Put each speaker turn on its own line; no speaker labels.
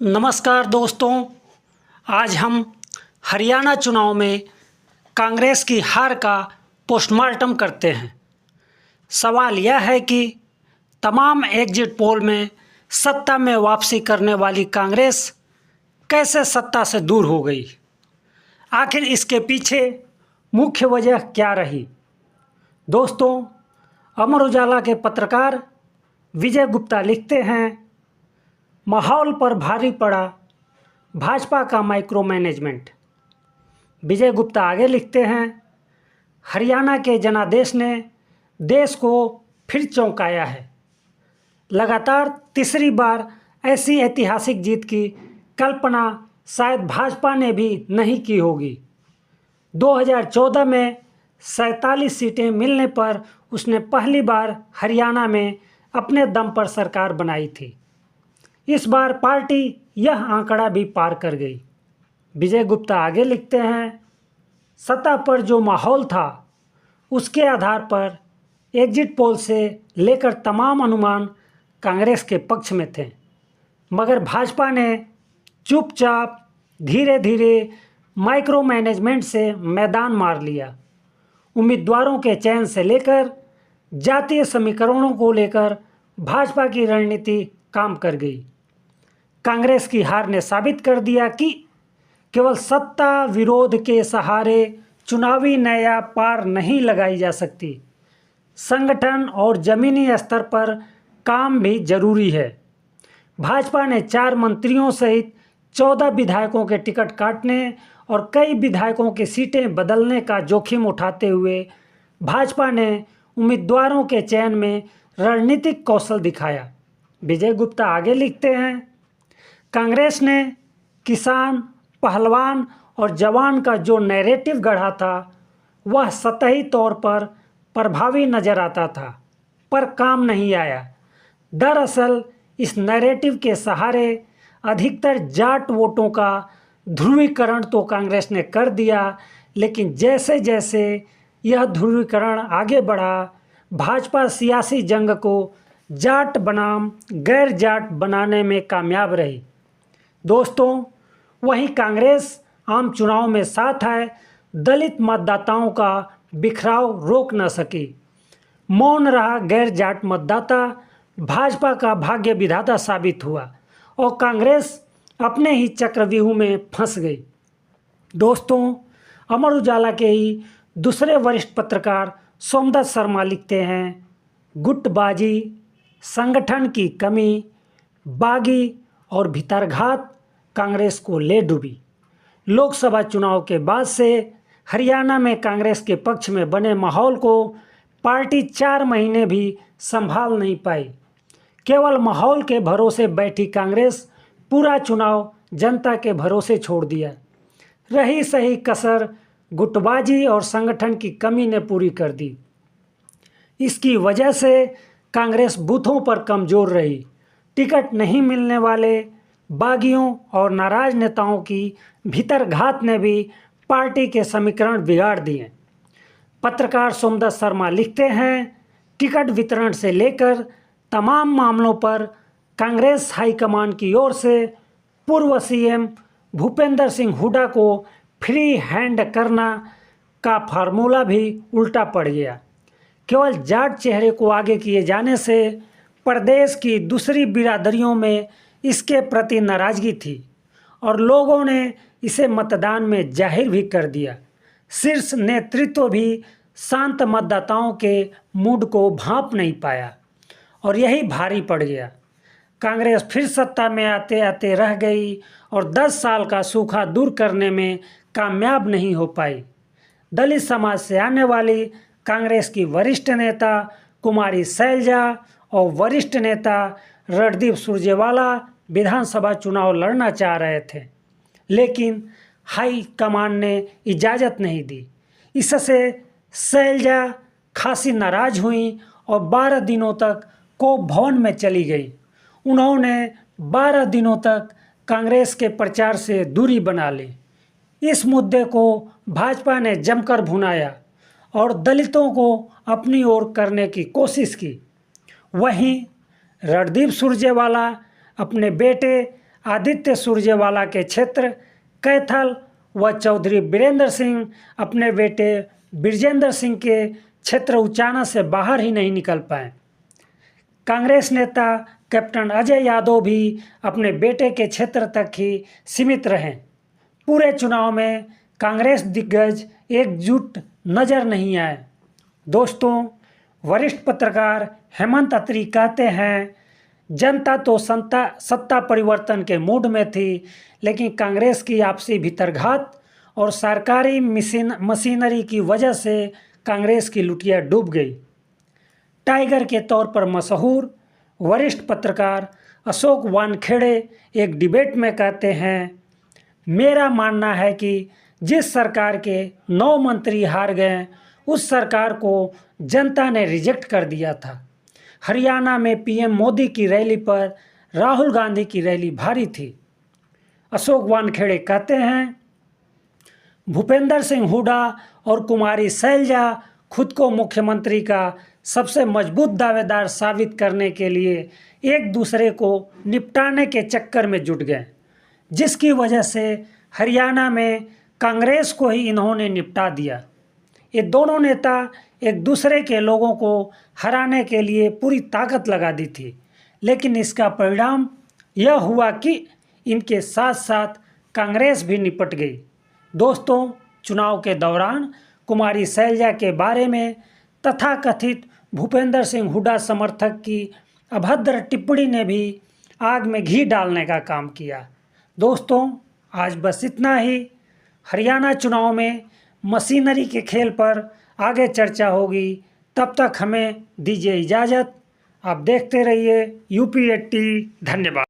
नमस्कार दोस्तों, आज हम हरियाणा चुनाव में कांग्रेस की हार का पोस्टमार्टम करते हैं। सवाल यह है कि तमाम एग्जिट पोल में सत्ता में वापसी करने वाली कांग्रेस कैसे सत्ता से दूर हो गई। आखिर इसके पीछे मुख्य वजह क्या रही। दोस्तों, अमर उजाला के पत्रकार विजय गुप्ता लिखते हैं, माहौल पर भारी पड़ा भाजपा का माइक्रो मैनेजमेंट। विजय गुप्ता आगे लिखते हैं, हरियाणा के जनादेश ने देश को फिर चौंकाया है। लगातार तीसरी बार ऐसी ऐतिहासिक जीत की कल्पना शायद भाजपा ने भी नहीं की होगी। 2014 में 47 सीटें मिलने पर उसने पहली बार हरियाणा में अपने दम पर सरकार बनाई थी। इस बार पार्टी यह आंकड़ा भी पार कर गई। विजय गुप्ता आगे लिखते हैं, सत्ता पर जो माहौल था उसके आधार पर एग्जिट पोल से लेकर तमाम अनुमान कांग्रेस के पक्ष में थे, मगर भाजपा ने चुपचाप धीरे धीरे माइक्रो मैनेजमेंट से मैदान मार लिया। उम्मीदवारों के चयन से लेकर जातीय समीकरणों को लेकर भाजपा की रणनीति काम कर गई। कांग्रेस की हार ने साबित कर दिया कि केवल सत्ता विरोध के सहारे चुनावी नैया पार नहीं लगाई जा सकती। संगठन और जमीनी स्तर पर काम भी जरूरी है। भाजपा ने 4 मंत्रियों सहित 14 विधायकों के टिकट काटने और कई विधायकों की सीटें बदलने का जोखिम उठाते हुए भाजपा ने उम्मीदवारों के चयन में रणनीतिक कौशल दिखाया। विजय गुप्ता आगे लिखते हैं, कांग्रेस ने किसान, पहलवान और जवान का जो नैरेटिव गढ़ा था वह सतही तौर पर प्रभावी नजर आता था, पर काम नहीं आया। दरअसल इस नैरेटिव के सहारे अधिकतर जाट वोटों का ध्रुवीकरण तो कांग्रेस ने कर दिया, लेकिन जैसे जैसे यह ध्रुवीकरण आगे बढ़ा, भाजपा सियासी जंग को जाट बनाम गैर जाट बनाने में कामयाब रही। दोस्तों, वहीं कांग्रेस आम चुनाव में साथ है, दलित मतदाताओं का बिखराव रोक न सकी। मौन रहा गैर जाट मतदाता भाजपा का भाग्य विधाता साबित हुआ और कांग्रेस अपने ही चक्रव्यूह में फंस गई। दोस्तों, अमर उजाला के ही दूसरे वरिष्ठ पत्रकार सोमदत्त शर्मा लिखते हैं, गुटबाजी, संगठन की कमी, बागी और भितरघात कांग्रेस को ले डूबी। लोकसभा चुनाव के बाद से हरियाणा में कांग्रेस के पक्ष में बने माहौल को पार्टी 4 महीने भी संभाल नहीं पाई। केवल माहौल के भरोसे बैठी कांग्रेस पूरा चुनाव जनता के भरोसे छोड़ दिया। रही सही कसर गुटबाजी और संगठन की कमी ने पूरी कर दी। इसकी वजह से कांग्रेस बूथों पर कमजोर रही। टिकट नहीं मिलने वाले बागियों और नाराज नेताओं की भीतरघात ने भी पार्टी के समीकरण बिगाड़ दिए। पत्रकार सोमदत्त शर्मा लिखते हैं, टिकट वितरण से लेकर तमाम मामलों पर कांग्रेस हाईकमान की ओर से पूर्व सीएम भूपेंद्र सिंह हुड्डा को फ्री हैंड करना का फार्मूला भी उल्टा पड़ गया। केवल जाट चेहरे को आगे किए जाने से प्रदेश की दूसरी बिरादरियों में इसके प्रति नाराजगी थी और लोगों ने इसे मतदान में जाहिर भी कर दिया। शीर्ष नेतृत्व भी शांत मतदाताओं के मूड को भांप नहीं पाया और यही भारी पड़ गया। कांग्रेस फिर सत्ता में आते आते रह गई और 10 साल का सूखा दूर करने में कामयाब नहीं हो पाई। दलित समाज से आने वाली कांग्रेस की वरिष्ठ नेता कुमारी शैलजा और वरिष्ठ नेता रणदीप सुरजेवाला विधानसभा चुनाव लड़ना चाह रहे थे, लेकिन हाई कमान ने इजाज़त नहीं दी। इससे शैलजा खासी नाराज हुई और 12 दिनों तक कोप भवन में चली गई। उन्होंने 12 दिनों तक कांग्रेस के प्रचार से दूरी बना ली। इस मुद्दे को भाजपा ने जमकर भुनाया और दलितों को अपनी ओर करने की कोशिश की। वहीं रणदीप सुरजेवाला अपने बेटे आदित्य सुरजेवाला के क्षेत्र कैथल व चौधरी वीरेंद्र सिंह अपने बेटे बिरजेंद्र सिंह के क्षेत्र उचाना से बाहर ही नहीं निकल पाए। कांग्रेस नेता कैप्टन अजय यादव भी अपने बेटे के क्षेत्र तक ही सीमित रहे। पूरे चुनाव में कांग्रेस दिग्गज एकजुट नजर नहीं आए। दोस्तों, वरिष्ठ पत्रकार हेमंत अत्री कहते हैं, जनता तो सत्ता परिवर्तन के मूड में थी, लेकिन कांग्रेस की आपसी भीतरघात और सरकारी मशीनरी की वजह से कांग्रेस की लुटिया डूब गई। टाइगर के तौर पर मशहूर वरिष्ठ पत्रकार अशोक वानखेड़े एक डिबेट में कहते हैं, मेरा मानना है कि जिस सरकार के 9 मंत्री हार गए उस सरकार को जनता ने रिजेक्ट कर दिया था। हरियाणा में पीएम मोदी की रैली पर राहुल गांधी की रैली भारी थी। अशोक वानखेड़े कहते हैं, भूपेंद्र सिंह हुड्डा और कुमारी शैलजा खुद को मुख्यमंत्री का सबसे मजबूत दावेदार साबित करने के लिए एक दूसरे को निपटाने के चक्कर में जुट गए, जिसकी वजह से हरियाणा में कांग्रेस को ही इन्होंने निपटा दिया। ये दोनों नेता एक दूसरे के लोगों को हराने के लिए पूरी ताकत लगा दी थी, लेकिन इसका परिणाम यह हुआ कि इनके साथ साथ कांग्रेस भी निपट गई। दोस्तों, चुनाव के दौरान कुमारी शैलजा के बारे में तथाकथित भूपेंद्र सिंह हुड्डा समर्थक की अभद्र टिप्पणी ने भी आग में घी डालने का काम किया। दोस्तों, आज बस इतना ही। हरियाणा चुनाव में मशीनरी के खेल पर आगे चर्चा होगी। तब तक हमें दीजिए इजाज़त। आप देखते रहिए UP80। धन्यवाद।